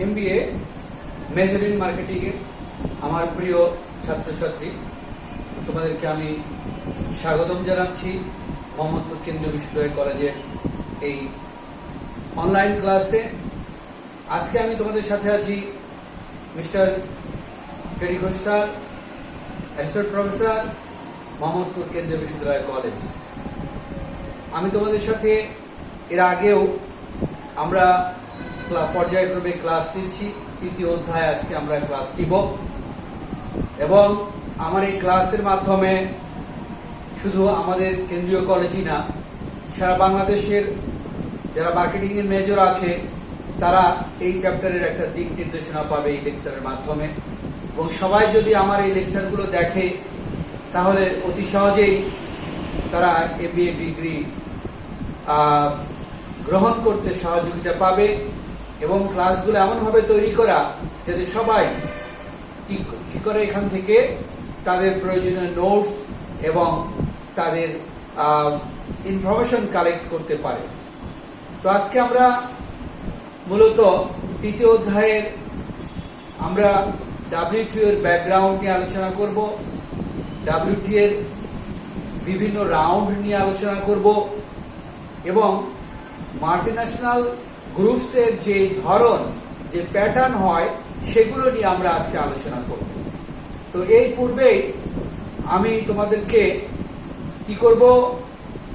MBA major in marketing এর আমার প্রিয় ছাত্রছাত্রী, তোমাদেরকে আমি স্বাগতম জানাচ্ছি মোহাম্মদপুর কেন্দ্রীয় বিশ্ববিদ্যালয় কলেজের এই অনলাইন ক্লাসে। আজকে আমি তোমাদের সাথে আছি mister Terry Ghosh sir, associate professor, Mohammadpur কেন্দ্রীয় বিশ্ববিদ্যালয় কলেজ। আমি তোমাদের সাথে এর আগেও আমরা পর্যায়ক্রমে ক্লাস নিচ্ছি। তৃতীয় অধ্যায় আজকে আমরা ক্লাস দিব এবং আমার এই ক্লাসের মাধ্যমে শুধু আমাদের কেন্দ্রীয় কলেজই না, সারা বাংলাদেশের যারা মার্কেটিং এর মেজর আছে তারা এই চ্যাপ্টারের একটা দিক নির্দেশনা পাবে এই লেকচারের মাধ্যমে। এবং সবাই যদি আমার এই লেকচারগুলো দেখে তাহলে অতি সহজেই তারা MBA ডিগ্রি গ্রহণ করতে সহযোগিতা পাবে এবং ক্লাসগুলো এমনভাবে তৈরি করা যাতে সবাই কি করে এখান থেকে তাদের প্রয়োজনীয় নোটস এবং তাদের ইনফরমেশন কালেক্ট করতে পারে। তো আজকে আমরা মূলত তৃতীয় অধ্যায়ের আমরা WTO এর ব্যাকগ্রাউন্ড নিয়ে আলোচনা করব, WTO এর বিভিন্ন রাউন্ড নিয়ে আলোচনা করব এবং মাল্টিন্যাশনাল গ্রুপসের যে ধরন, যে প্যাটার্ন হয় সেগুলো নিয়ে আমরা আজকে আলোচনা করব। তো এই পূর্বেই আমি তোমাদেরকে কি করব,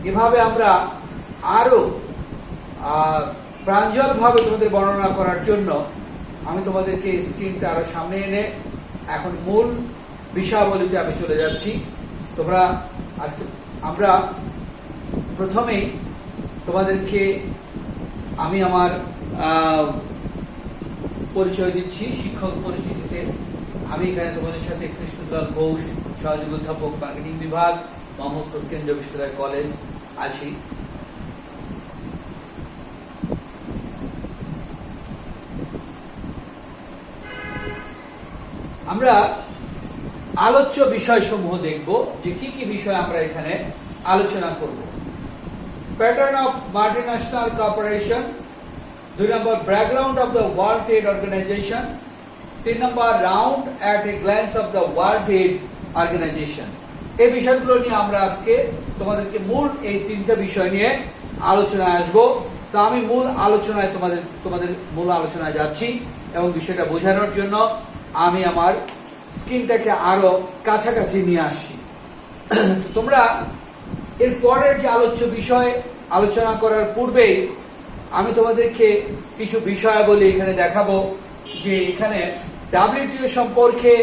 এভাবে আমরা আরো প্রাঞ্জলভাবে তোমাদের বর্ণনা করার জন্য আমি তোমাদেরকে স্ক্রিনটা আরো সামনে এনে এখন মূল বিষয়াবলিতে আমি চলে যাচ্ছি। তোমরা আজকে আমরা প্রথমেই তোমাদেরকে আমি আমার পরিচয় দিচ্ছি শিক্ষক পরিচিতিতে। আমি এখানে তোমাদের সাথে কৃষ্ণলাল ঘোষ, সহযোগী অধ্যাপক মার্কেটিং বিভাগ, মোহাম্মদপুর কেন্দ্রীয় বিশ্ববিদ্যালয় কলেজ আছি। আমরা আলোচ্য বিষয়সমূহ দেখব যে কি কি বিষয় আমরা এখানে আলোচনা করব। প্যাটার্ন অফ মাল্টিন্যাশনাল কর্পোরেশন, 2 নম্বর background of the world trade organisation, 3 নম্বর round at a glance of the world trade organisation. এই বিষয়গুলো নিয়ে আমরা আজকে তোমাদেরকে মূল এই তিনটা বিষয় নিয়ে আলোচনায় আসবো। তো আমি মূল আলোচনায় তোমাদের মূল আলোচনায় যাচ্ছি এবং বিষয়টা বোঝানোর জন্য আমি আমার স্ক্রিনটাকে আরো কাছাকাছি নিয়ে আসছি। তোমরা এর পরের যে আলোচ্য বিষয় আলোচনা করার পূর্বেই আমি তোমাদেরকে কিছু বিষয়াবলী এখানে দেখাবো যে এখানে WTO সম্পর্কে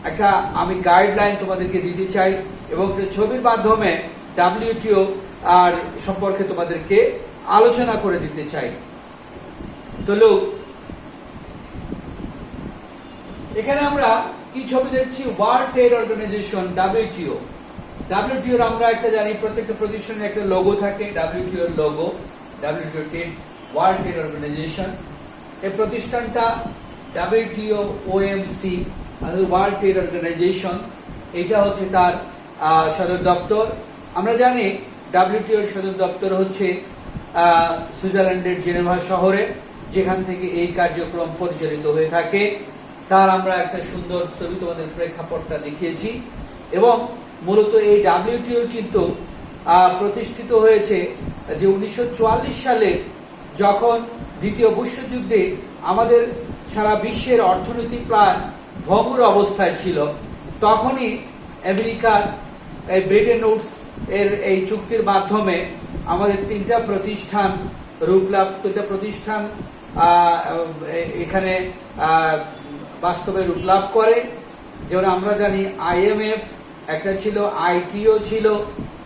একটা আমি গাইডলাইন তোমাদেরকে দিতে চাই এবং ছবির মাধ্যমে WTO আর সম্পর্কে তোমাদেরকে আলোচনা করে দিতে চাই। তো লোক এখানে আমরা কি ছবি দেখছি, world trade organisation WTO। WTO আমরা একটা জানি প্রত্যেকটা প্রতিষ্ঠানের একটা লোগো থাকে, WTO এর logo, WTO trade world trade organisation. এই প্রতিষ্ঠানটা WTO OMC world trade organisation, এটা হচ্ছে তার সদর দপ্তর। আমরা জানি WTO এর সদর দপ্তর হচ্ছে সুইজারল্যান্ডের জেনেভা শহরে, যেখান থেকে এই কার্যক্রম পরিচালিত হয়ে থাকে। তার আমরা একটা সুন্দর ছবি তোমাদের প্রেক্ষাপটটা দেখিয়েছি এবং মূলত এই WTO কিন্তু প্রতিষ্ঠিত হয়েছে যে 1944 সালে, যখন দ্বিতীয় বিশ্বযুদ্ধে আমাদের সারা বিশ্বের অর্থনৈতিক প্রায় ভঙ্গুর অবস্থায় ছিল। তখনই আমেরিকার ব্রেটন উডস এর এই চুক্তির মাধ্যমে আমাদের তিনটা প্রতিষ্ঠান এখানে বাস্তবে রূপ লাভ করে। যেমন আমরা জানি IMF একটা ছিল, ITO ছিল,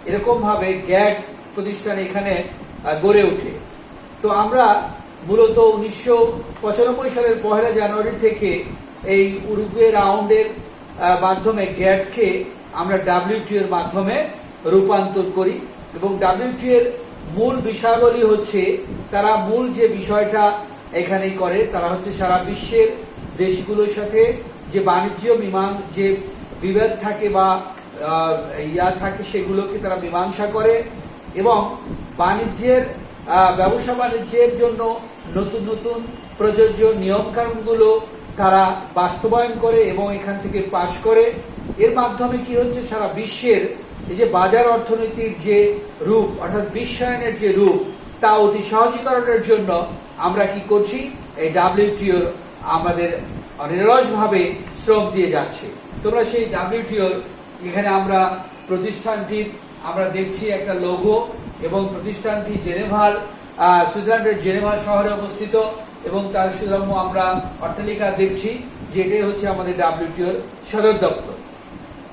এরকম ভাবে গ্যাট প্রতিষ্ঠান এখানে গড়ে ওঠে। তো আমরা মূলত 1995 সালের 1 জানুয়ারি থেকে এই উরুগুয়ে রাউন্ডের মাধ্যমে গ্যাটকে আমরা WTO এর মাধ্যমে রূপান্তর করি এবং WTO এর মূল বিষয়াবলী হচ্ছে, তারা মূল যে বিষয়টা এখানেই করে তারা হচ্ছে সারা বিশ্বের দেশগুলোর সাথে যে বাণিজ্য যে বিভেদ থাকে বা থাকে সেগুলোকে তারা মীমাংসা করে এবং ব্যবসা বাণিজ্যের জন্য নতুন নতুন প্রযোজ্য নিয়মকানুনগুলো তারা বাস্তবায়ন করে এবং এখান থেকে পাশ করে। এর মাধ্যমে কি হচ্ছে, সারা বিশ্বের এই যে বাজার অর্থনীতির যে রূপ অর্থাৎ বিশ্বায়নের যে রূপ তা অতি সহজীকরণের জন্য আমরা কি করছি, এই ডাব্লিউটিওর আমাদের নিরলসভাবে শ্রম দিয়ে যাচ্ছে। তোমরা সেই ডাব্লিউটিওর এখানে আমরা প্রতিষ্ঠানটির আমরা দেখছি একটা লোগো, এবং প্রতিষ্ঠানটি জেনেভার সুইজারল্যান্ডের জেনেভা শহরে অবস্থিত, এবং তার সুলভ আমরা অট্টালিকা দেখছি, যেটাই হচ্ছে আমাদের ডাব্লিউটিওর সদর দপ্তর।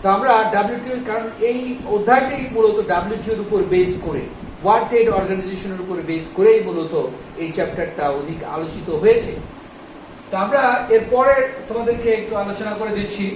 তো আমরা ডাব্লিউটিওর, কারণ এই অধ্যায়টাই মূলত ডাব্লিউটিওর উপর বেস করে, ওয়ার্ল্ড ট্রেড অর্গানাইজেশনের উপর বেস করেই মূলত এই চ্যাপ্টারটা অধিক আলোচিত হয়েছে। তো আমরা এরপরে তোমাদেরকে একটু আলোচনা করে দিচ্ছি।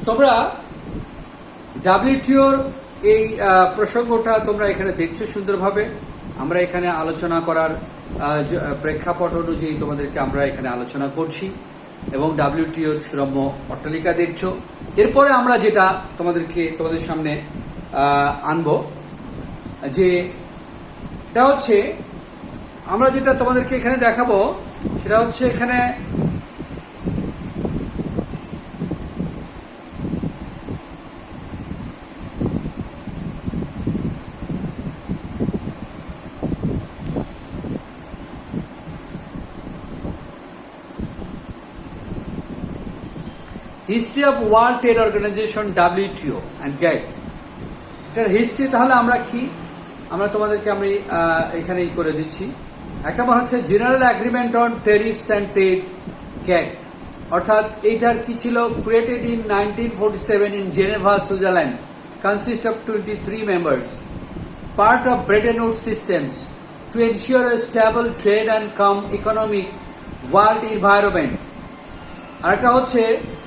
তোমরা ডাব্লিউটিওর এই প্রসঙ্গটা তোমরা এখানে দেখছো সুন্দরভাবে। আমরা এখানে আলোচনা করার প্রেক্ষাপট অনুযায়ী তোমাদেরকে আমরা এখানে আলোচনা করছি, এবং ডাব্লিউটিওর সুরম্য অট্টালিকা দেখছো। এরপরে আমরা যেটা তোমাদের সামনে আনবো, যে এটা হচ্ছে আমরা যেটা তোমাদেরকে এখানে দেখাবো, সেটা হচ্ছে এখানে history of world trade Organization WTO and GATT. এটার হিস্ট্রি তাহলে আমরা কি, আমরা তোমাদেরকে আমি এখানেই করে দিচ্ছি। একটা নম্বর হচ্ছে General Agreement on Tariffs and Trade GATT, অর্থাৎ এইটার কি ছিল, created in 1947 in Geneva Switzerland, consist of 23 members, part of Bretton Woods systems to ensure a stable trade and economic world environment. আরেকটা হচ্ছে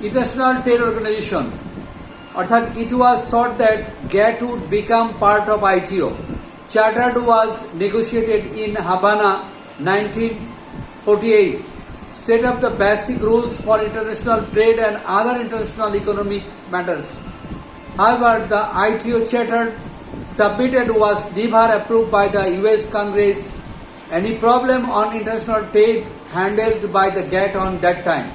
ইন্টারন্যাশনাল ট্রেড অর্গানাইজেশন, অর্থাৎ it was thought that GATT would become part of ITO. Chartered was negotiated in Havana 1948, set up the basic rules for international trade and other international economics matters. However, the ITO charter submitted was never approved by the US Congress. Any problem on international trade handled by the GATT on that time.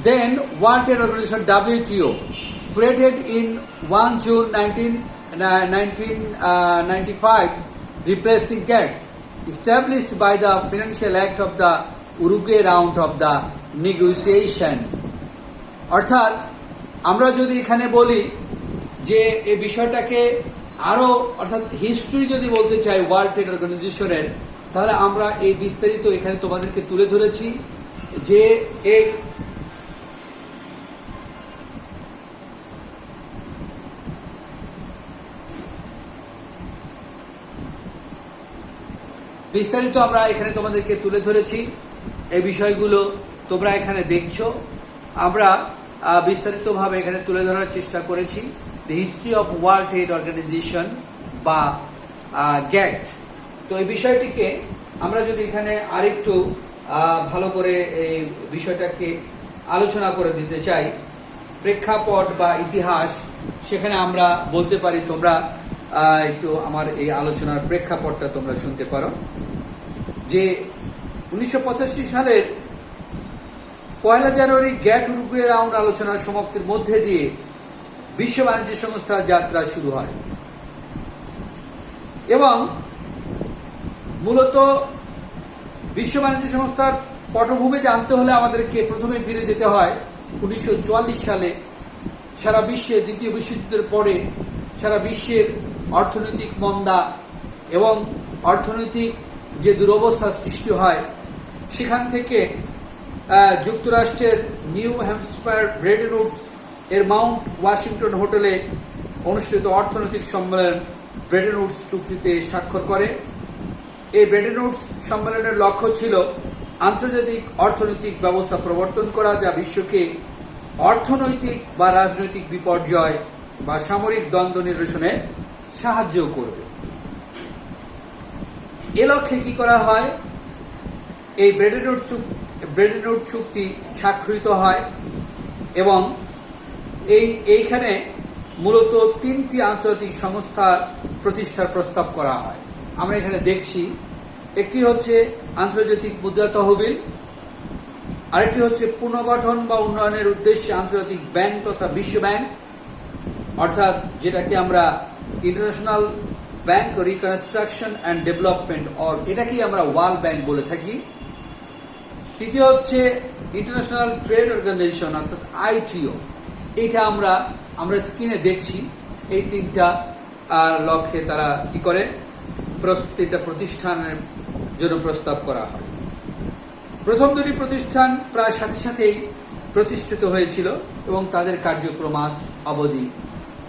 Then World Trade Organization WTO, created in 1 June 1995, replacing GATT, established by the Financial Act of the Uruguay round of the negotiation. অর্থাৎ আমরা যদি এখানে বলি যে এই বিষয়টাকে আরো, অর্থাৎ হিস্ট্রি যদি বলতে চাই ওয়ার্ল্ড ট্রেড অর্গানাইজেশনের, তাহলে আমরা এই বিস্তারিত এখানে তোমাদেরকে তুলে ধরেছি। যে এই বিস্তারিত আমরা এখানে তোমাদেরকে তুলে ধরেছি, এই বিষয়গুলো তোমরা এখানে দেখছো। আমরা বিস্তারিতভাবে এখানে তুলে ধরার চেষ্টা করেছি the history of world trade organisation বা গ্যাট। তো এই বিষয়টিকে আমরা যদি এখানে আরেকটু ভালো করে এই বিষয়টাকে আলোচনা করে দিতে চাই, প্রেক্ষাপট বা ইতিহাস, সেখানে আমরা বলতে পারি, তোমরা একটু আমার এই আলোচনার প্রেক্ষাপটটা তোমরা শুনতে পারো। যে 1985 সালের 1 জানুয়ারি গ্যাট উরুগুয়ে রাউন্ড আলোচনার সমাপ্তির মধ্যে দিয়ে বিশ্ব বাণিজ্য সংস্থার যাত্রা শুরু হয়, এবং মূলত বিশ্ব বাণিজ্য সংস্থার পটভূমি জানতে হলে আমাদেরকে প্রথমে ফিরে যেতে হয় 1944 সালে। সারা বিশ্বে দ্বিতীয় বিশ্বযুদ্ধের পরে সারা বিশ্বের অর্থনৈতিক মন্দা এবং অর্থনৈতিক যে দুরবস্থার সৃষ্টি হয়, সেখান থেকে যুক্তরাষ্ট্রের নিউ হ্যাম্পশায়ার ব্রেটন উডস এর মাউন্ট ওয়াশিংটন হোটেলে অনুষ্ঠিত অর্থনৈতিক সম্মেলন ব্রেটন উডস চুক্তিতে স্বাক্ষর করে। এই ব্রেটন উডস সম্মেলনের লক্ষ্য ছিল আন্তর্জাতিক অর্থনৈতিক ব্যবস্থা প্রবর্তন করা, যা বিশ্বকে অর্থনৈতিক বা রাজনৈতিক বিপর্যয় বা সামরিক দ্বন্দ্ব নিরসনে সাহায্য করবে। এ লক্ষ্যে কি করা হয়? এই ব্রেটন উডস চুক্তি স্বাক্ষরিত হয় এবং এইখানে মূলত 3টি আন্তর্জাতিক সংস্থা প্রতিষ্ঠার প্রস্তাব করা হয়। আমরা এখানে দেখছি, একটি হচ্ছে আন্তর্জাতিক মুদ্রা তহবিল, আরেকটি হচ্ছে পুনর্গঠন বা উন্নয়নের উদ্দেশ্যে আন্তর্জাতিক ব্যাংক তথা বিশ্ব ব্যাংক, অর্থাৎ যেটাকে আমরা international bank reconstruction and development, এটাকেই আমরা ওয়ার্ল্ড ব্যাংক বলে থাকি। তৃতীয় হচ্ছে ইন্টারন্যাশনাল ট্রেড অর্গানাইজেশন অর্থাৎ আইটিও। এইটা আমরা স্ক্রিনে দেখছি। এই 3টা লক্ষ্যে তারা কি করে, 3টা প্রতিষ্ঠানের জন্য প্রস্তাব করা হয়। প্রথম 2টি প্রতিষ্ঠান প্রায় সাথে সাথেই প্রতিষ্ঠিত হয়েছিল এবং তাদের কার্যক্রম আজ অবধি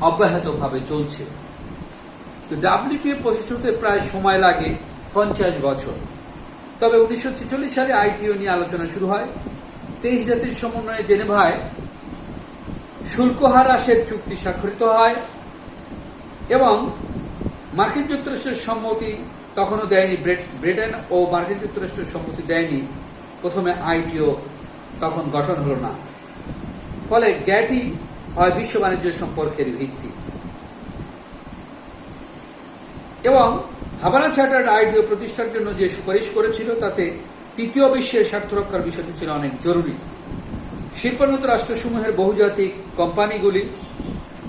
অব্যাহতভাবে চলছে। তো ডাব্লিউটিও প্রতিষ্ঠা হতে প্রায় সময় লাগে 50 বছর। তবে 1946 সালে আইটিও নিয়ে আলোচনা শুরু হয়। 23 জাতির সমন্বয়ে জেনেভায় শুল্ক হার হ্রাসের চুক্তি স্বাক্ষরিত হয় এবং মার্কিন যুক্তরাষ্ট্রের সম্মতি তখনও দেয়নি, ব্রিটেন ও মার্কিন যুক্তরাষ্ট্রের সম্মতি দেয়নি। প্রথমে আইটিও তখন গঠন হলো না, ফলে গ্যাটি হয় বিশ্ব বাণিজ্য সম্পর্কের ভিত্তি। এবং হাভানা চার্টার্ড আইটিও প্রতিষ্ঠার জন্য যে সুপারিশ করেছিল, তাতে তৃতীয় বিশ্বের স্বার্থ রক্ষার বিষয়টি ছিল অনেক জরুরি। শিল্পোন্নত রাষ্ট্রসমূহের বহুজাতিক কোম্পানিগুলি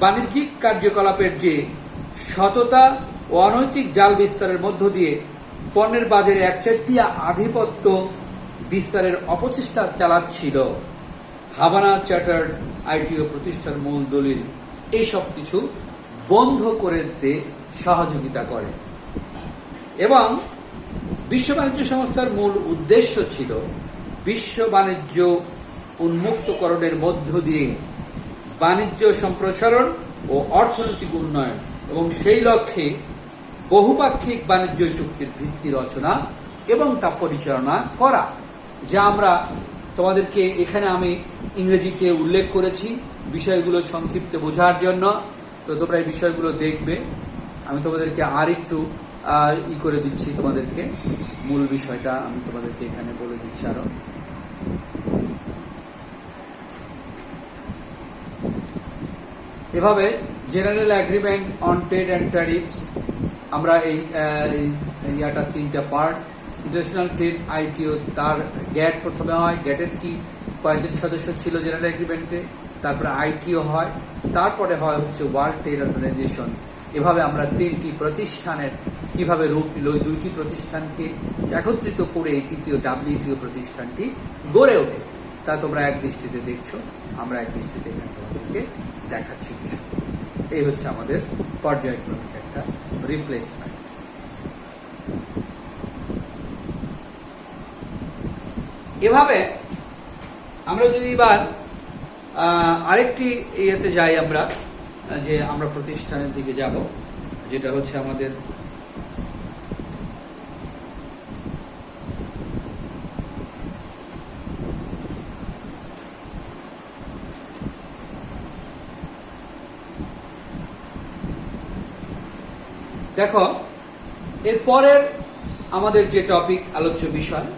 বাণিজ্যিক কার্যকলাপের যে সততা ও অনৈতিক জাল বিস্তারের মধ্য দিয়ে পণ্যের বাজারে একচেটিয়া আধিপত্য বিস্তারের অপচেষ্টা চালাচ্ছিল। হাভানা চার্টার্ড আইটিও প্রতিষ্ঠার মূল দলিল এই সব কিছু বন্ধ করে দিতে সহযোগিতা করে এবং বিশ্ব বাণিজ্য সংস্থার মূল উদ্দেশ্য ছিল বিশ্ব বাণিজ্য উন্মুক্তকরণের মধ্য দিয়ে বাণিজ্য সম্প্রসারণ ও অর্থনৈতিক উন্নয়ন এবং সেই লক্ষ্যে বহুপাক্ষিক বাণিজ্য চুক্তির ভিত্তি রচনা এবং তা পরিচালনা করা, যা আমরা তোমাদেরকে এখানে আমি ইংরেজিতে উল্লেখ করেছি বিষয়গুলো সংক্ষিপ্ত বোঝার জন্য। তো তোমরা এই বিষয়গুলো দেখবে। আমি তোমাদেরকে আর একটু করে দিচ্ছি, তোমাদেরকে মূল বিষয়টা আমি তোমাদেরকে এখানে বলে দিচ্ছি আরো। এভাবে general Agreement on trade and tariffs, আমরা এই 3টা পার্ট। ইন্টারন্যাশনাল ট্রেড আইটিও, তার গ্যাট প্রথমে হয়। গ্যাটের কি কয়েকজন সদস্য ছিল জেনারেল এগ্রিমেন্টে, তারপরে আইটিও হয়, তারপরে হয় হচ্ছে ওয়ার্ল্ড ট্রেড অর্গানাইজেশন। এভাবে আমরা 3টি প্রতিষ্ঠানের কিভাবে রূপ নিল, 2টি প্রতিষ্ঠানকে একত্রিত করে এই তৃতীয় ডাব্লিউটিও প্রতিষ্ঠানটি গড়ে ওঠে, তা তোমরা এক দৃষ্টিতে দেখছো, আমরা এক দৃষ্টিতে এখানে তোমাদেরকে দেখাচ্ছি। এই হচ্ছে আমাদের পর্যায়ক্রমিক একটা রিপ্লেসমেন্ট। এভাবে আমরা যদি এবার আরেকটি ইয়েতে যাই, আমরা প্রতিষ্ঠানের দিকে যাব, যেটা হচ্ছে আমাদের দেখো এরপরের আমাদের যে টপিক আলোচ্য বিষয়,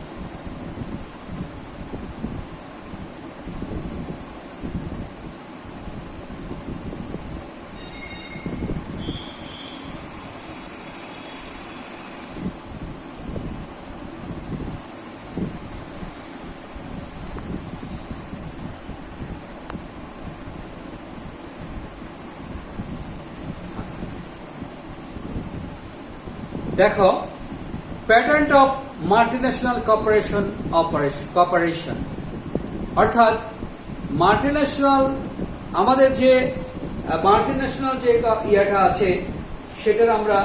দেখো প্যাটার্ন অফ মাল্টিন্যাশনাল কর্পোরেশন, অর্থাৎ মাল্টিন্যাশনাল, আমাদের যে মাল্টিন্যাশনাল যে ইয়েটা আছে, সেটার আমরা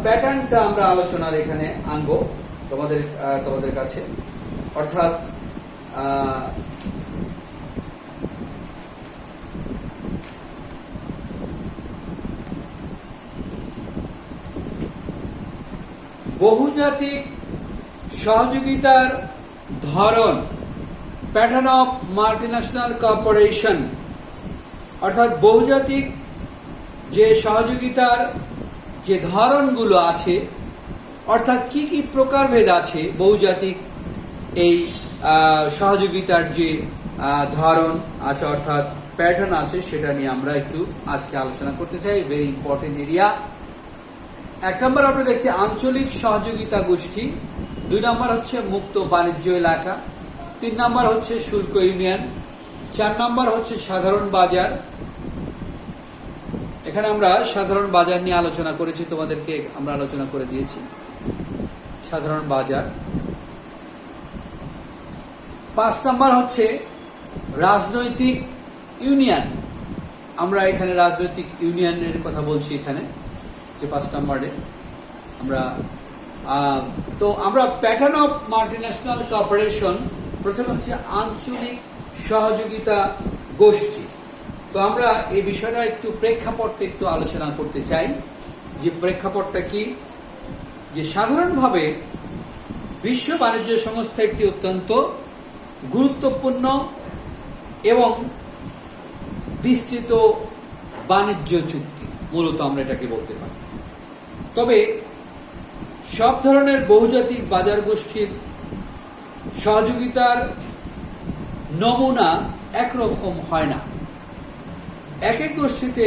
প্যাটার্নটা আমরা আলোচনার এখানে আনবো তোমাদের কাছে। অর্থাৎ বহুজাতিক সহযোগিতার ধরন, প্যাটার্ন অফ মাল্টিন্যাশনাল কর্পোরেশন, অর্থাৎ বহুজাতিক যে সহযোগিতার যে ধরনগুলো আছে, অর্থাৎ কি কি প্রকারভেদ আছে বহুজাতিক এই সহযোগিতার যে ধরন আছে অর্থাৎ প্যাটার্ন আছে, সেটা নিয়ে আমরা একটু আজকে আলোচনা করতে চাই। Very important area. 1 নম্বর আমরা দেখছি আঞ্চলিক সহযোগিতা গোষ্ঠী, 2 নম্বর হচ্ছে মুক্ত বাণিজ্য এলাকা, 3 নম্বর হচ্ছে শুল্ক ইউনিয়ন, 4 নম্বর হচ্ছে সাধারণ বাজার। এখানে আমরা সাধারণ বাজার নিয়ে আলোচনা করেছি, তোমাদেরকে আমরা আলোচনা করে দিয়েছি সাধারণ বাজার। 5 নম্বর হচ্ছে রাজনৈতিক ইউনিয়ন। আমরা এখানে রাজনৈতিক ইউনিয়নের কথা বলছি এখানে যে 5 নম্বরে আমরা প্যাটার্ন অফ মাল্টিন্যাশনাল কর্পোরেশন, প্রথমে হচ্ছে আঞ্চলিক সহযোগিতা গোষ্ঠী। তো আমরা এই বিষয়টা একটু প্রেক্ষাপটটা একটু আলোচনা করতে চাই, যে প্রেক্ষাপটটা কি, যে সাধারণভাবে বিশ্ব বাণিজ্য সংস্থা একটি অত্যন্ত গুরুত্বপূর্ণ এবং বিস্তৃত বাণিজ্য চুক্তি, মূলত আমরা এটাকে বলতে পারি। তবে সব ধরনের বহুজাতিক বাজার গোষ্ঠীর সহযোগিতার নমুনা একরকম হয় না। এক এক গোষ্ঠীতে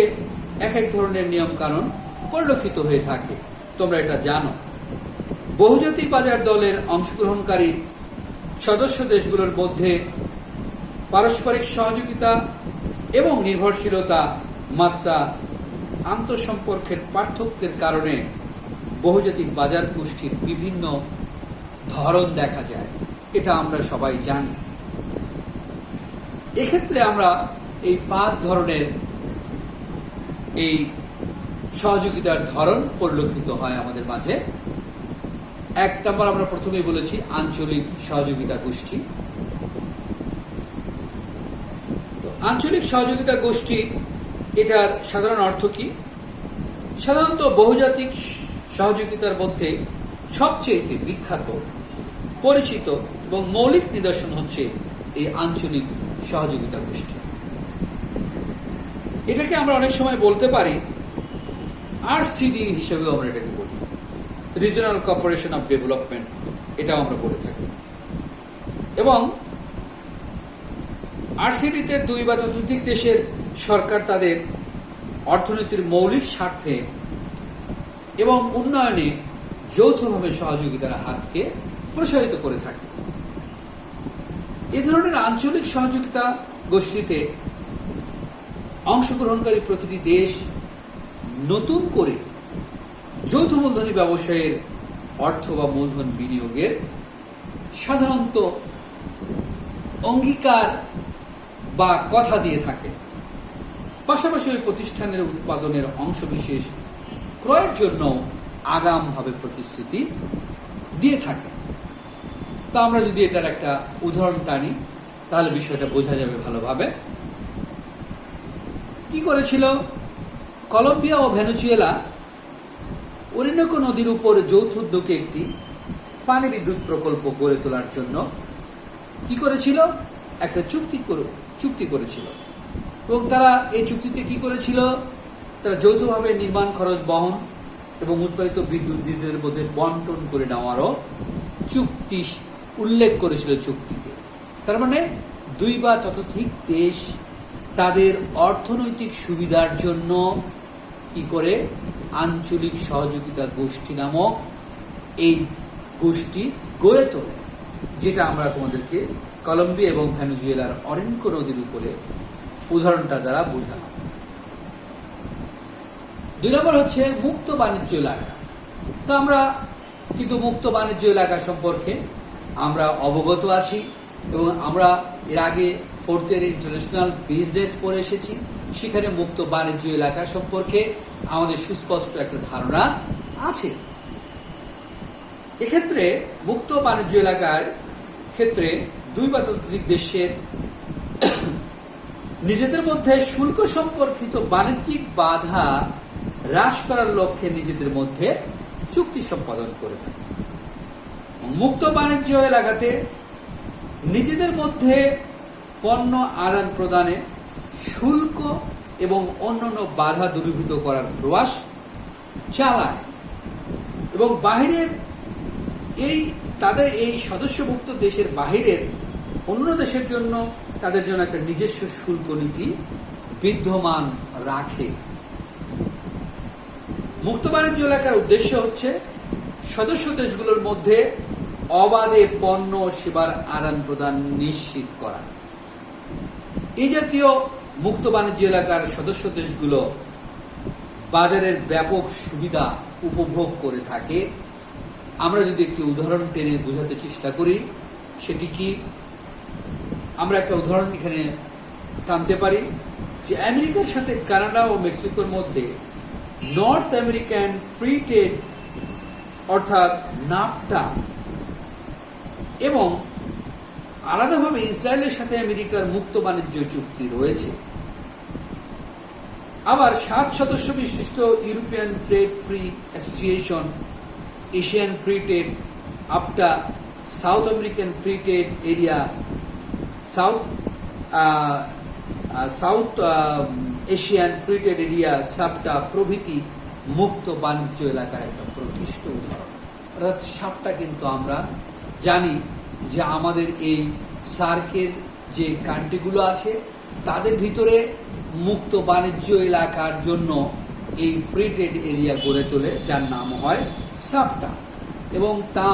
এক এক ধরনের নিয়ম কানুন পরিলক্ষিত হয়ে থাকে, তোমরা এটা জানো। বহুজাতিক বাজার দলের অংশগ্রহণকারী সদস্য দেশগুলোর মধ্যে পারস্পরিক সহযোগিতা এবং নির্ভরশীলতা মাত্রা আন্তঃসম্পর্কের পার্থক্যের কারণে বহুজাতিক বাজার গোষ্ঠীর বিভিন্ন ধরন দেখা যায়, এটা আমরা সবাই জানি। এক্ষেত্রে আমরা এই 5 ধরনের এই সহযোগিতার ধরন পরিলক্ষিত হয় আমাদের মাঝে। 1 নম্বর আমরা প্রথমেই বলেছি আঞ্চলিক সহযোগিতা গোষ্ঠী। আঞ্চলিক সহযোগিতা গোষ্ঠী, এটার সাধারণ অর্থ কি? সাধারণত বহুজাতিক সহযোগিতার মধ্যে সবচেয়ে বিখ্যাত, পরিচিত এবং মৌলিক নিদর্শন হচ্ছে এই আঞ্চলিক সহযোগিতা গোষ্ঠী। এটাকে আমরা অনেক সময় বলতে পারি আরসিডি হিসেবেও আমরা এটাকে বলি, রিজনাল কর্পোরেশন অফ ডেভেলপমেন্ট, এটাও আমরা বলে থাকি। এবং আরসিডিতে 2 বা ততোধিক দেশের সরকার তাদের অর্থনীতির মৌলিক স্বার্থে এবং উন্নয়নে যৌথভাবে সহযোগিতার হাতকে প্রসারিত করে থাকে। এ ধরনের আঞ্চলিক সহযোগিতা গোষ্ঠীতে অংশগ্রহণকারী প্রতিটি দেশ নতুন করে যৌথ মূলধনী ব্যবসায়ের অর্থ বা মূলধন বিনিয়োগের সাধারণত অঙ্গীকার বা কথা দিয়ে থাকে। পাশাপাশি ওই প্রতিষ্ঠানের উৎপাদনের অংশবিশেষ ক্রয়ের জন্য আগামভাবে প্রতিশ্রুতি দিয়ে থাকে। তা আমরা যদি এটার একটা উদাহরণ টানি তাহলে বিষয়টা বোঝা যাবে ভালোভাবে। কি করেছিল কলম্বিয়া ও ভেনেজুয়েলা ওরিনোকো নদীর উপর যৌথ উদ্যোগে একটি পানি বিদ্যুৎ প্রকল্প গড়ে তোলার জন্য কি করেছিল? একটা চুক্তি করেছিল। এবং তারা এই চুক্তিতে কি করেছিল? তারা যৌথভাবে নির্মাণ খরচ বহন এবং উৎপাদিত বিদ্যুৎ নিজেদের মধ্যে বন্টন করে নেওয়ারও চুক্তি উল্লেখ করেছিল চুক্তিতে। তার মানে 2 বা ততোধিক দেশ তাদের অর্থনৈতিক সুবিধার জন্য কি করে আঞ্চলিক সহযোগিতা গোষ্ঠী নামক এই গোষ্ঠী গড়ে তোলে, যেটা আমরা তোমাদেরকে কলম্বিয়া এবং ভেনেজুয়েলার অরিনোকো নদীর উপরে উদাহরণটা দ্বারা বোঝালাম। 2 নম্বর হচ্ছে মুক্ত বাণিজ্য এলাকা। তো আমরা কিন্তু মুক্ত বাণিজ্য এলাকা সম্পর্কে আমরা অবগত আছি এবং আমরা এর আগে 4th ইয়ার ইন্টারন্যাশনাল বিজনেস পড়ে এসেছি। সেখানে মুক্ত বাণিজ্য এলাকা সম্পর্কে আমাদের সুস্পষ্ট একটা ধারণা আছে। এক্ষেত্রে মুক্ত বাণিজ্য এলাকার ক্ষেত্রে দুই বা ততোধিক দেশের নিজেদের মধ্যে শুল্ক সম্পর্কিত বাণিজ্যিক বাধা হ্রাস করার লক্ষ্যে নিজেদের মধ্যে চুক্তি সম্পাদন করে থাকে। মুক্ত বাণিজ্য এলাকাতে নিজেদের মধ্যে পণ্য আদান প্রদানে শুল্ক এবং অন্যান্য বাধা দূরীভূত করার প্রয়াস চালায় এবং বাহিরের তাদের এই সদস্যভুক্ত দেশের বাহিরের অন্য দেশের জন্য তাদের জন্য একটা নিজস্ব শুল্ক নীতি বিদ্যমান রাখে। মুক্ত বাণিজ্য এলাকার উদ্দেশ্য হচ্ছে সদস্য দেশগুলোর মধ্যে অবাধে পণ্য ও সেবার আদান প্রদান নিশ্চিত করা। এই জাতীয় মুক্ত বাণিজ্য এলাকার সদস্য দেশগুলো বাজারের ব্যাপক সুবিধা উপভোগ করে থাকে। আমরা যদি একটি উদাহরণ টেনে বোঝাতে চেষ্টা করি, সেটি কি, আমরা একটা উদাহরণ এখানে টানতে পারি যে আমেরিকার সাথে কানাডা ও মেক্সিকোর মধ্যে নর্থ আমেরিকান ফ্রি ট্রেড অর্থাৎ নাফটা এবং আলাদাভাবে ইসরায়েলের সাথে আমেরিকার মুক্ত বাণিজ্য চুক্তি রয়েছে। আবার 7 সদস্য বিশিষ্ট European trade free association, Asian free trade APTA, South American free trade area, South Asian free trade area SAFTA প্রভৃতি মুক্ত বাণিজ্য এলাকার একটা প্রকৃষ্ট উদাহরণ। অর্থাৎ সাপটা কিন্তু আমরা জানি যে আমাদের এই সার্কের যে কান্ট্রিগুলো আছে তাদের ভিতরে মুক্ত বাণিজ্য এলাকার জন্য এই ফ্রি ট্রেড এরিয়া গড়ে তোলে, যার নাম হয় সাপটা। এবং তা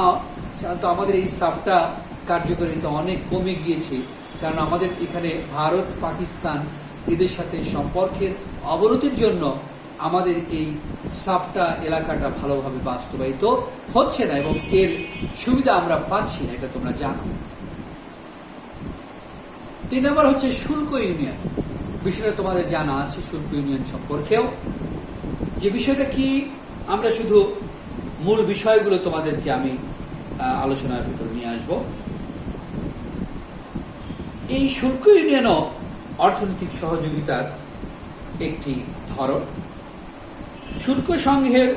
আমাদের এই সাপটা কার্যকারিতা অনেক কমে গিয়েছে, কারণ আমাদের এখানে ভারত, পাকিস্তান এদের সাথে সম্পর্কের অবনতির জন্য আমাদের এই সাপটা এলাকাটা ভালোভাবে বাস্তবায়িত হচ্ছে না এবং এর সুবিধা আমরা পাচ্ছি না, এটা তোমরা জানো। 3 নম্বর হচ্ছে শুল্ক ইউনিয়ন। বিষয়টা তোমাদের জানা আছে শুল্ক ইউনিয়ন সম্পর্কেও। যে বিষয়টা কি, আমরা শুধু মূল বিষয়গুলো তোমাদেরকে আমি আলোচনার ভিতর নিয়ে আসব। এই শুল্ক ইউনিয়নও অর্থনৈতিক সহযোগিতার একটি ধরন। শুল্ক সংঘের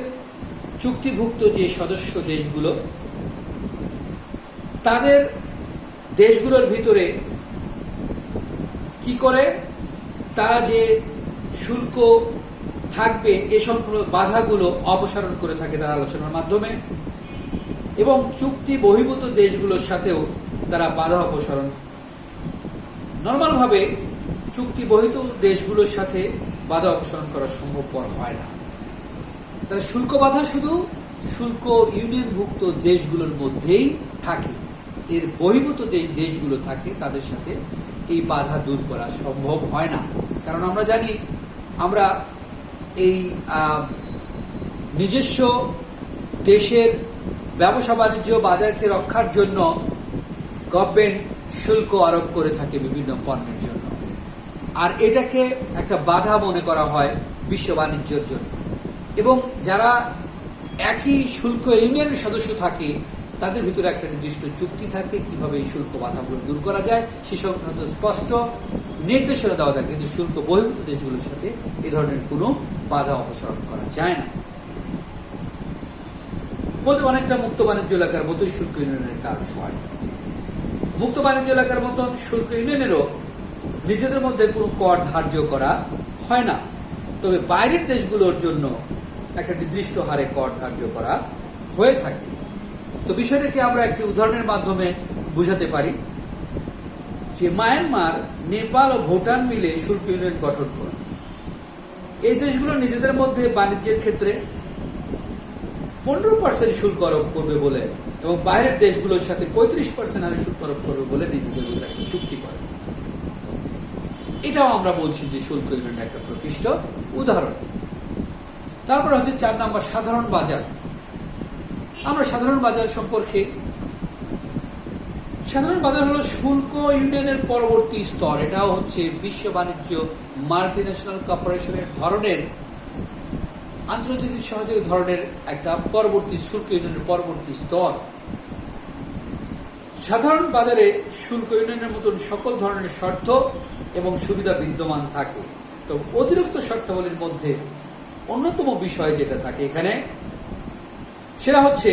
চুক্তিভুক্ত যে সদস্য দেশগুলো, তাদের দেশগুলোর ভিতরে কি করে তারা যে শুল্ক থাকবে এ সংক্রান্ত বাধাগুলো অপসারণ করে থাকে তারা আলোচনার মাধ্যমে, এবং চুক্তি বহির্ভূত দেশগুলোর সাথেও তারা বাধা অপসারণ। নর্মালভাবে চুক্তি বহির্ভূত দেশগুলোর সাথে বাধা অপসারণ করা সম্ভবপর হয় না। তাহলে শুল্ক বাধা শুধু শুল্ক ইউনিয়নভুক্ত দেশগুলোর মধ্যেই থাকে, এর বহির্ভূত দেশগুলো থাকে তাদের সাথে এই বাধা দূর করা সম্ভব হয় না। কারণ আমরা জানি আমরা এই নিজস্ব দেশের ব্যবসা বাণিজ্য বাজারকে রক্ষার জন্য গভর্নমেন্ট শুল্ক আরোপ করে থাকে বিভিন্ন পণ্যের জন্য, আর এটাকে একটা বাধা মনে করা হয় বিশ্ব বাণিজ্যের জন্য। এবং যারা একই শুল্ক ইউনিয়নের সদস্য থাকে তাদের ভিতরে একটা নির্দিষ্ট চুক্তি থাকে কিভাবে এই শুল্ক বাধাগুলো দূর করা যায়, সে সংক্রান্ত স্পষ্ট নির্দেশনা দেওয়া থাকে। কিন্তু শুল্ক বহির্ভূত দেশগুলোর সাথে এ ধরনের কোনো বাধা অপসারণ করা যায় না। বলতে অনেকটা মুক্ত বাণিজ্য এলাকার মতোই শুল্ক ইউনিয়নের কাজ হয়। মুক্ত বাণিজ্য এলাকার মতন শুল্ক ইউনিয়নেরও নিজেদের মধ্যে কোনো কর ধার্য করা হয় না, তবে বাইরের দেশগুলোর জন্য একটা নির্দিষ্ট হারে কর ধার্য করা হয়ে থাকে। তো বিষয়টাকে আমরা একটি উদাহরণের মাধ্যমে বুঝাতে পারি যে মায়ানমার, নেপাল ও ভুটান মিলে শুল্ক ইউনিয়ন গঠন করে। এই দেশগুলো নিজেদের মধ্যে বাণিজ্যের ক্ষেত্রে 15% শুল্ক আরোপ করবে বলে এবং বাইরের দেশগুলোর সাথে 35% হারে শুল্ক আরোপ করবে বলে নিজেদের মধ্যে একটা চুক্তি করে। এটাও আমরা বলছি যে শুল্ক ইউনিয়নের একটা প্রকৃষ্ট উদাহরণ। তারপর হচ্ছে 4 নম্বর সাধারণ বাজার। আমরা সাধারণ বাজার সম্পর্কে, সাধারণ বাজার হলো শুল্ক ইউনিয়নের পরবর্তী স্তর। এটাও হচ্ছে বিশ্ব বাণিজ্য মাল্টিন্যাশনাল কর্পোরেশনের ধরনের আন্তর্জাতিক সহযোগী ধরনের একটা পরবর্তী শুল্ক ইউনিয়নের পরবর্তী স্তর। সাধারণ বাজারে শুল্ক ইউনিয়নের মতন সকল ধরনের শর্ত এবং সুবিধা বিদ্যমান থাকে। তো অতিরিক্ত শর্তাবলীর মধ্যে অন্যতম বিষয় যেটা থাকে এখানে, সেটা হচ্ছে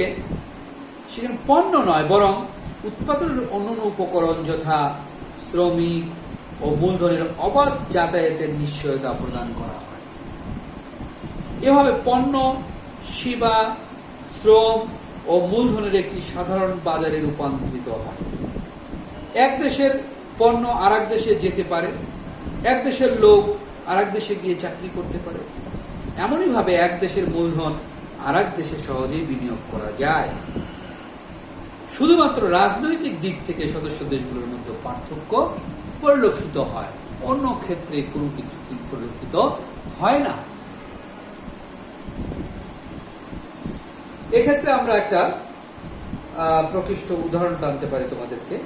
সেখানে পণ্য নয় বরং উৎপাদনের অন্যান্য উপকরণ যথা শ্রমিক ও মূলধনের অবাধ যাতায়াতের নিশ্চয়তা প্রদান করা হয়। এভাবে পণ্য, সেবা, শ্রম ও মূলধনের একটি সাধারণ বাজারে রূপান্তরিত হয়। এক দেশের পণ্য আর এক দেশে যেতে পারে, এক দেশের লোক আর এক দেশে গিয়ে চাকরি করতে পারে। এমনই ভাবে এক দেশের মূলধন আর এক দেশে সহজেই বিনিয়োগ করা যায়। শুধুমাত্র রাজনৈতিক দিক থেকে সদস্য দেশগুলোর মধ্যে পার্থক্য পরিলক্ষিত হয়, অন্য ক্ষেত্রে কোনো কিছু পরিলক্ষিত হয় না। এক্ষেত্রে আমরা একটা প্রকৃষ্ট উদাহরণ টানতে পারি তোমাদেরকে।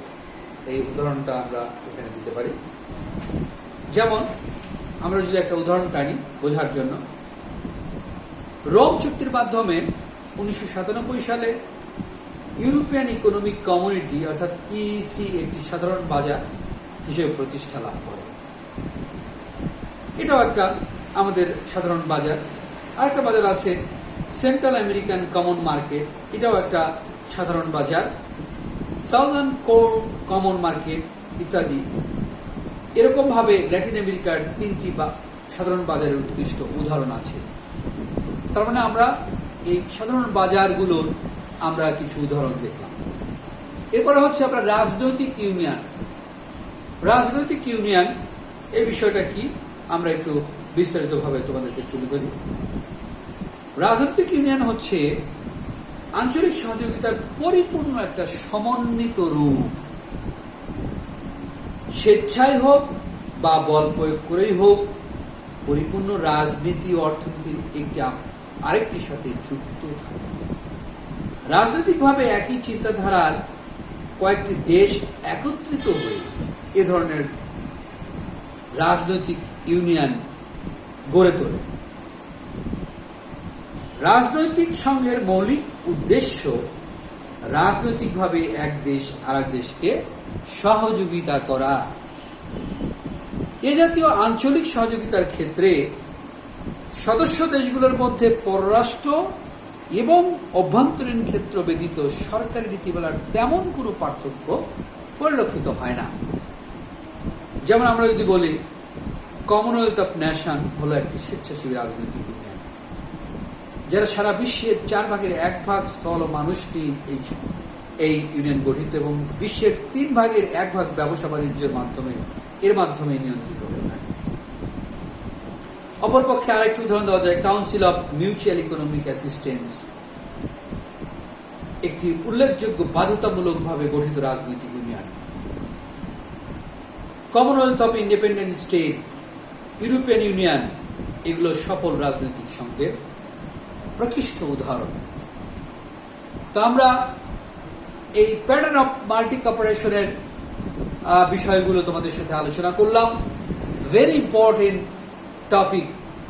এই উদাহরণটা আমরা এখানে দিতে পারি। যেমন আমরা যদি একটা উদাহরণ টানি বোঝার জন্য, রোম চুক্তির মাধ্যমে 1997 সালে ইউরোপিয়ান ইকোনমিক কমিউনিটি অর্থাৎ ইইসি একটি সাধারণ বাজার হিসেবে প্রতিষ্ঠা লাভ করে। এটাও একটা আমাদের সাধারণ বাজার। আরেকটা বাজার আছে সেন্ট্রাল আমেরিকান কমন মার্কেট, এটাও একটা সাধারণ বাজার। সাউদার্ন কমন মার্কেট ইত্যাদি। এরকম ভাবে ল্যাটিন আমেরিকার 3টি সাধারণ বাজারের উৎকৃষ্ট উদাহরণ আছে। তার মানে আমরা এই সাধারণ বাজারগুলোর আমরা কিছু উদাহরণ দেখলাম। এরপরে হচ্ছে আপনার রাজনৈতিক ইউনিয়ন। রাজনৈতিক ইউনিয়ন এই বিষয়টা কি আমরা একটু বিস্তারিতভাবে তোমাদেরকে তুলে ধরি। রাজনৈতিক ইউনিয়ন হচ্ছে আঞ্চলিক সহযোগিতার পরিপূর্ণ একটা সমন্বিত রূপ। স্বেচ্ছায় হোক বা বল প্রয়োগ করেই হোক, পরিপূর্ণ রাজনীতি ও অর্থনীতির একটি আরেকটির সাথে যুক্ত থাকে। রাজনৈতিকভাবে একই চিন্তাধারার কয়েকটি দেশ একত্রিত হয়ে এ ধরনের রাজনৈতিক ইউনিয়ন গড়ে তোলে। রাজনৈতিক সংঘের মৌলিক উদ্দেশ্য রাজনৈতিকভাবে এক দেশ আর এক দেশকে সহযোগিতা করা। এ জাতীয় আঞ্চলিক সহযোগিতার ক্ষেত্রে সদস্য দেশগুলোর মধ্যে পররাষ্ট্র এবং অভ্যন্তরীণ ক্ষেত্র ব্যতীত সরকারি নীতিমালার তেমন কোনো পার্থক্য পরিলক্ষিত হয় না। যেমন আমরা যদি বলি কমনওয়েলথ অফ নেশন হলো একটি স্বেচ্ছাসেবী রাজনৈতিক ইউনিয়ন, যারা সারা বিশ্বের 1/4 স্থল ও মানুষ নিয়ে এই ইউনিয়ন গঠিত এবং বিশ্বের 3/1 ব্যবসা বাণিজ্যের মাধ্যমে নিয়ন্ত্রিত হয়ে থাকে। অপরপক্ষে আরেকটি উদাহরণ দেওয়া যায় council of mutual economic assistance, একটি উল্লেখযোগ্য বাধ্যতামূলকভাবে গঠিত রাজনৈতিক union. Commonwealth of independent state, European union, এগুলো সফল রাজনৈতিক সংঘের প্রকৃষ্ট উদাহরণ। তো আমরা এই প্যাটার্ন অফ মাল্টি কর্পোরেশনের বিষয়গুলো তোমাদের সাথে আলোচনা করলাম। ভেরি ইম্পর্টেন্ট টপিক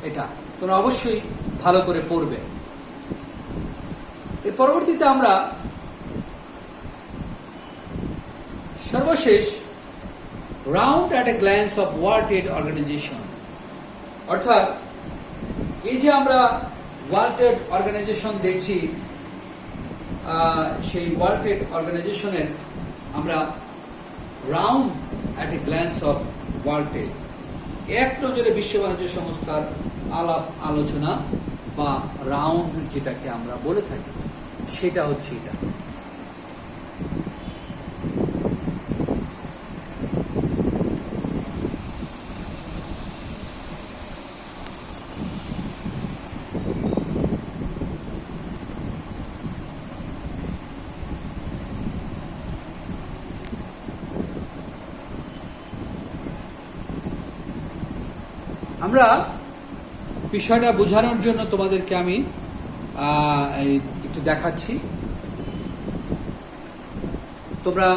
এটা, তোমরা অবশ্যই ভালো করে পড়বে। এর পরবর্তীতে আমরা সর্বশেষ round at a glance of world trade organisation, অর্থাৎ এই যে আমরা ওয়ার্ল্ড ট্রেড অর্গানাইজেশন দেখছি, সেই ওয়ার্ল্ড ট্রেড অর্গানাইজেশনের আমরা round at a glance of world trade, এক নজরে বিশ্ব বাণিজ্য সংস্থার আলাপ আলোচনা বা রাউন্ড যেটাকে আমরা বলে থাকি, সেটা হচ্ছে এটা। আমরা বিষয়টা বোঝানোর জন্য তোমাদেরকে আমি একটু দেখাচ্ছি। তোমরা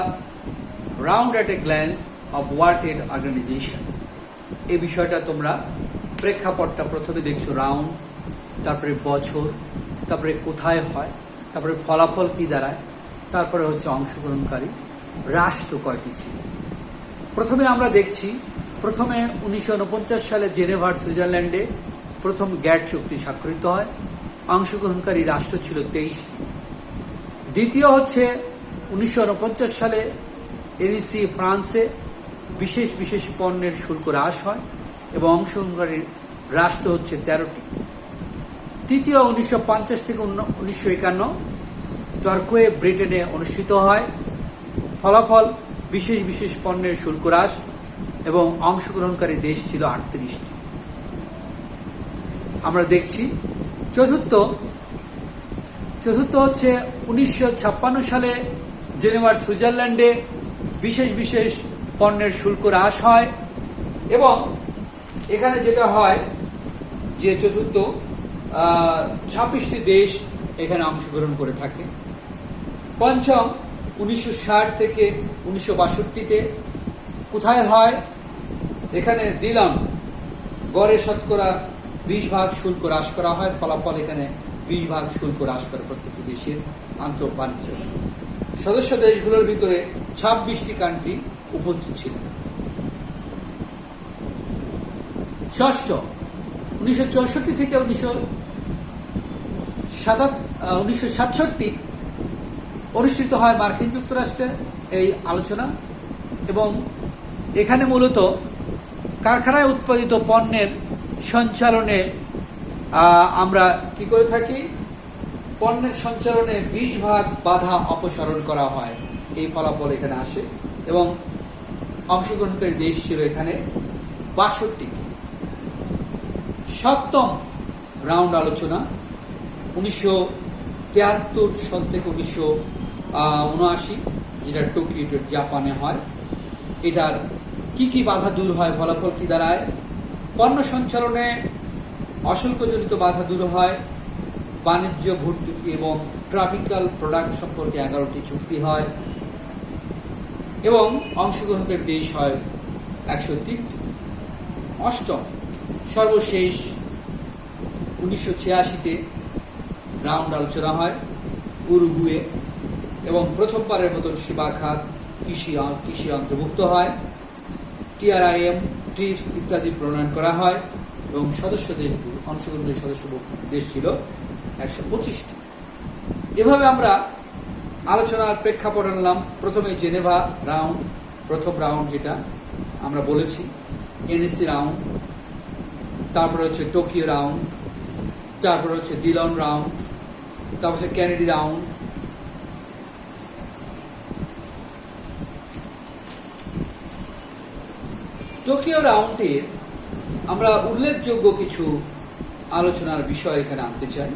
round at a glance of world trade organisation এই বিষয়টা তোমরা প্রেক্ষাপটটা প্রথমে দেখছো রাউন্ড, তারপরে বছর, তারপরে কোথায় হয়, তারপরে ফলাফল কি দাঁড়ায়, তারপরে হচ্ছে অংশগ্রহণকারী রাষ্ট্র কয়টি ছিল। প্রথমে আমরা দেখছি, প্রথমে 1949 সালে জেনেভার সুইজারল্যান্ডে প্রথম গ্যাট চুক্তি স্বাক্ষরিত হয়। অংশগ্রহণকারী রাষ্ট্র ছিল 23টি। দ্বিতীয় হচ্ছে 1949 সালে এনইসি ফ্রান্সে বিশেষ বিশেষ পণ্যের শুল্ক হ্রাস হয় এবং অংশগ্রহণকারী রাষ্ট্র হচ্ছে 13টি। তৃতীয় 1950 থেকে 1951 টর্কোয়ে ব্রিটেনে অনুষ্ঠিত হয়। ফলাফল বিশেষ বিশেষ পণ্যের শুল্ক হ্রাস এবং অংশগ্রহণকারী দেশ ছিল 38টি। আমরা দেখছি চতুর্থ হচ্ছে 1956 সালে জেনেভার সুইজারল্যান্ডে বিশেষ বিশেষ পণ্যের শুল্ক হ্রাস হয় এবং এখানে যেটা হয় যে চতুর্থ 26টি দেশ এখানে অংশগ্রহণ করে থাকে। পঞ্চম 1960 থেকে 1962-তে কোথায় হয়, এখানে দিলাম গড়ে শতকরা 20% শুল্ক হ্রাস করা হয়। ফলাফল এখানে 20% শুল্ক হ্রাস করে প্রত্যেকটি দেশের আন্তঃ বাণিজ্য। সদস্য দেশগুলোর ভিতরে 26টি কান্ট্রি উপস্থিত ছিল। ষষ্ঠ 1964 থেকে 1967 অনুষ্ঠিত হয় মার্কিন যুক্তরাষ্ট্রে এই আলোচনা এবং এখানে মূলত কারখানায় উৎপাদিত পণ্যের সঞ্চালনে আমরা কি করে থাকি, পণ্যের সঞ্চালনে 20% বাধা অপসারণ করা হয়। এই ফলাফল এখানে আসে এবং অংশগ্রহণকারী দেশ ছিল এখানে 62টি। সপ্তম রাউন্ড আলোচনা 1973 সাল থেকে 1979, যেটা টোকিও জাপানে হয়। এটার কি কি বাধা দূর হয়, ফলাফল কি দাঁড়ায়, পণ্য সঞ্চালনে অশুল্কজনিত বাধা দূর হয়, বাণিজ্য ভর্তুকি এবং ট্রপিক্যাল প্রোডাক্ট সম্পর্কে 11টি চুক্তি হয় এবং অংশগ্রহণকারী দেশ হয় 103টি। অষ্টম সর্বশেষ 1986-তে রাউন্ড আলোচনা হয় উরুগুয়ে এবং প্রথমবারের মতন সেবা খাত, কৃষি অন্তর্ভুক্ত হয়। TRIM, ট্রিপস ইত্যাদি প্রণয়ন করা হয় এবং সদস্য দেশগুলো, অংশগ্রহণকারী সদস্য দেশ ছিল 125টি। এভাবে আমরা আলোচনার প্রেক্ষাপট আনলাম। প্রথমে জেনেভা রাউন্ড, প্রথম রাউন্ড যেটা আমরা বলেছি, এনএসি রাউন্ড, তারপরে হচ্ছে টোকিও রাউন্ড, তারপরে হচ্ছে দিলন রাউন্ড, তারপর হচ্ছে কেনেডি রাউন্ড। টোকিও রাউন্ডের আমরা উল্লেখযোগ্য কিছু আলোচনার বিষয় এখানে আনতে চাই।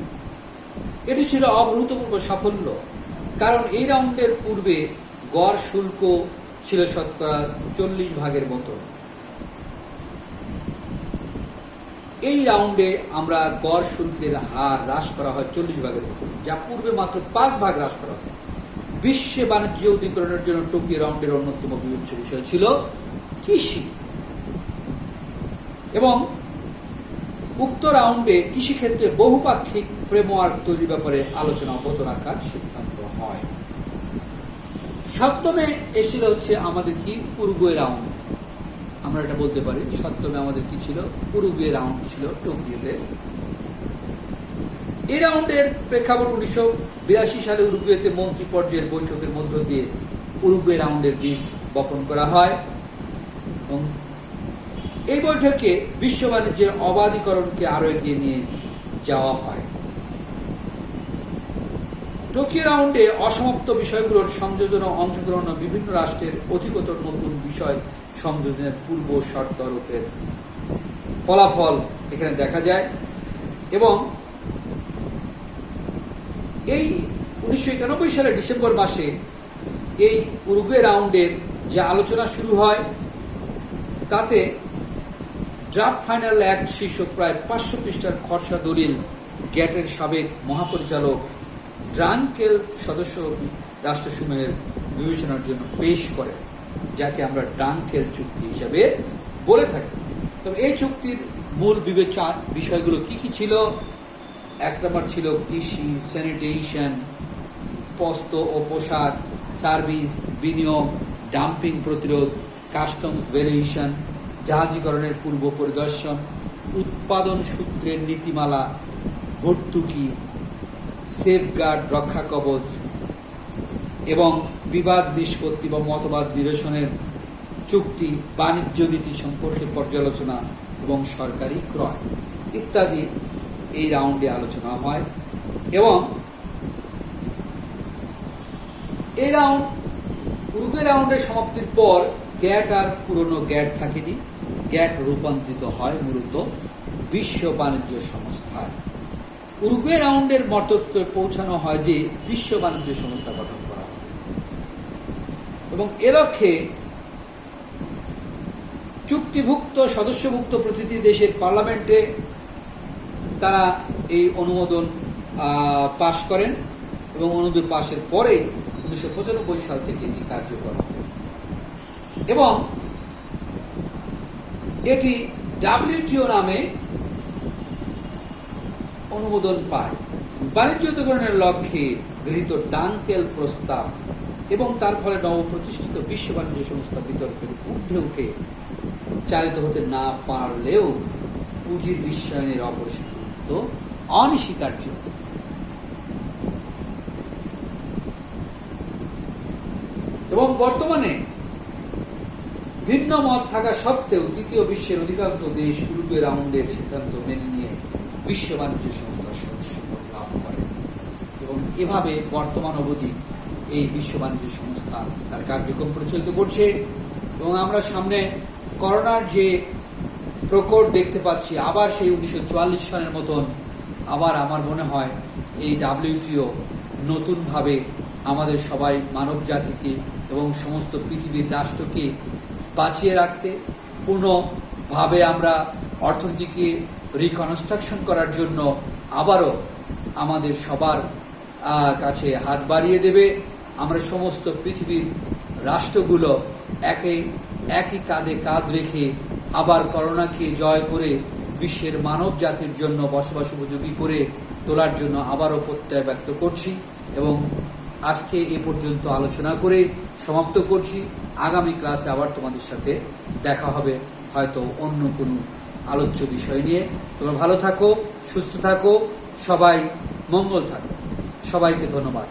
এটি ছিল অভূতপূর্ব সাফল্য, কারণ এই রাউন্ডের পূর্বে গড় শুল্ক ছিল শতকরা 40% মতো। এই রাউন্ডে আমরা গড় শুল্কের হার হ্রাস করা হয় 40% মতো, যা পূর্বে মাত্র 5% হ্রাস করা হয়। বিশ্বে বাণিজ্য অধিকরণের জন্য টোকিও রাউন্ডের অন্যতম বিবেচ্য বিষয় ছিল কৃষি এবং উক্ত রাউন্ডে কৃষিক্ষেত্রে বহুপাক্ষিক ফ্রেমওয়ার্ক তৈরির ব্যাপারে আলোচনা অব্যাহত রাখার সিদ্ধান্ত হয়। সপ্তমে এসেছিল হচ্ছে আমাদের কি উরুগুয়ে রাউন্ড, আমরা এটা বলতে পারি। সপ্তমে আমাদের কি ছিল, উরুগুয়ে রাউন্ড ছিল টোকিওতে। এই রাউন্ডের প্রেক্ষাপট 1982 সালে উরুগুয়েতে মন্ত্রী পর্যায়ের বৈঠকের মধ্য দিয়ে উরুগুয়ে রাউন্ডের বীজ বপন করা হয় এবং এই বৈঠকে বিশ্ব বাণিজ্যের অবাধীকরণকে আরো এগিয়ে নিয়ে যাওয়া হয়। টোকিও রাউন্ডে অসমাপ্ত বিষয়গুলোর সংযোজন ও অংশগ্রহণ বিভিন্ন রাষ্ট্রের অধিকতর নতুন বিষয় সংযোজনের পূর্ব শর্ত রূপের ফলাফল এখানে দেখা যায় এবং এই 1991 সালের ডিসেম্বর মাসে এই উরুগুয়ে রাউন্ডের যে আলোচনা শুরু হয় তাতে ড্রাফট ফাইনাল অ্যাক্ট শীর্ষক প্রায় 500 পৃষ্ঠার খসড়া দলিল গ্যাটের সাবেক মহাপরিচালক ড্রাঙ্কেল সদস্য রাষ্ট্রসমূহের বিবেচনার জন্য পেশ করে, যাকে আমরা ড্রাঙ্কেল চুক্তি হিসেবে বলে থাকি। তবে এই চুক্তির মূল বিবেচনার বিষয়গুলো কি কি ছিল, এক নম্বর ছিল কৃষি, স্যানিটেশন, বস্ত্র ও পোশাক, সার্ভিস, বিনিয়োগ, ডাম্পিং প্রতিরোধ, কাস্টমস ভ্যালুয়েশন, জাহাজীকরণের পূর্ব পরিদর্শন, উৎপাদন সূত্রের নীতিমালা, ভর্তুকি, সেফগার্ড রক্ষা কবচ এবং বিবাদ নিষ্পত্তি বা মতবাদ নিরসনের চুক্তি, বাণিজ্য নীতি সম্পর্কে পর্যালোচনা এবং সরকারি ক্রয় ইত্যাদি এই রাউন্ডে আলোচনা হয়। এবং এই রাউন্ড পূর্বের রাউন্ডের সমাপ্তির পর গ্যাট আর পুরনো গ্যাট থাকেনি, গ্যাট রূপান্তরিত হয় মূলত বিশ্ব বাণিজ্য সংস্থায়। উরুগুয়ে রাউন্ডের মতত্বে পৌঁছানো হয় যে বিশ্ব বাণিজ্য সংস্থা গঠন করা হবে এবং এ লক্ষ্যে চুক্তিভুক্ত সদস্যভুক্ত প্রতিটি দেশের পার্লামেন্টে তারা এই অনুমোদন পাশ করেন এবং অনুমোদন পাশের পরে 1995 সাল থেকে এটি কার্যকর হবে এবং এটি ডাব্লিউটিও নামে অনুমোদন পায়। বাণিজ্যকরণের লক্ষ্যে গৃহীত ডাঙ্কেল প্রস্তাব এবং তার ফলে নবপ্রতিষ্ঠিত বিশ্ব বাণিজ্য সংস্থা বিতর্কের ঊর্ধ্বে উঠে চালিত হতে না পারলেও পুঁজির বিশ্বায়নের অপরিষ্কৃত অনস্বীকার্য। এবং বর্তমানে ভিন্ন মত থাকা সত্ত্বেও তৃতীয় বিশ্বের অধিকাংশ দেশ উরুগুয়ে রাউন্ডের সিদ্ধান্ত মেনে নিয়ে বিশ্ব বাণিজ্য সংস্থার সদস্যপদ লাভ করে এবং এভাবে বর্তমান অবধি এই বিশ্ব বাণিজ্য সংস্থা তার কার্যক্রম পরিচালিত করছে। এবং আমরা সামনে করোনার যে প্রকট দেখতে পাচ্ছি, আবার সেই 1944 সালের মতন আবার আমার মনে হয় এই ডাব্লিউটিও নতুনভাবে আমাদের সবাই মানব জাতিকে এবং সমস্ত পৃথিবীর রাষ্ট্রকে বাঁচিয়ে রাখতে, পূর্ণভাবে আমরা অর্থনীতিকে রিকনস্ট্রাকশন করার জন্য আবারও আমাদের সবার কাছে হাত বাড়িয়ে দেবে। আমরা সমস্ত পৃথিবীর রাষ্ট্রগুলো একই কাঁধে কাঁধ রেখে আবার করোনাকে জয় করে বিশ্বের মানব জাতির জন্য বসবাস উপযোগী করে তোলার জন্য আবারও প্রত্যয় ব্যক্ত করছি এবং আজকে এ পর্যন্ত আলোচনা করে সমাপ্ত করছি। আগামী ক্লাসে আবার তোমাদের সাথে দেখা হবে, হয়তো অন্য কোনো আলোচ্য বিষয় নিয়ে। তোমরা ভালো থাকো, সুস্থ থাকো, সবাই মঙ্গল থাকো। সবাইকে ধন্যবাদ।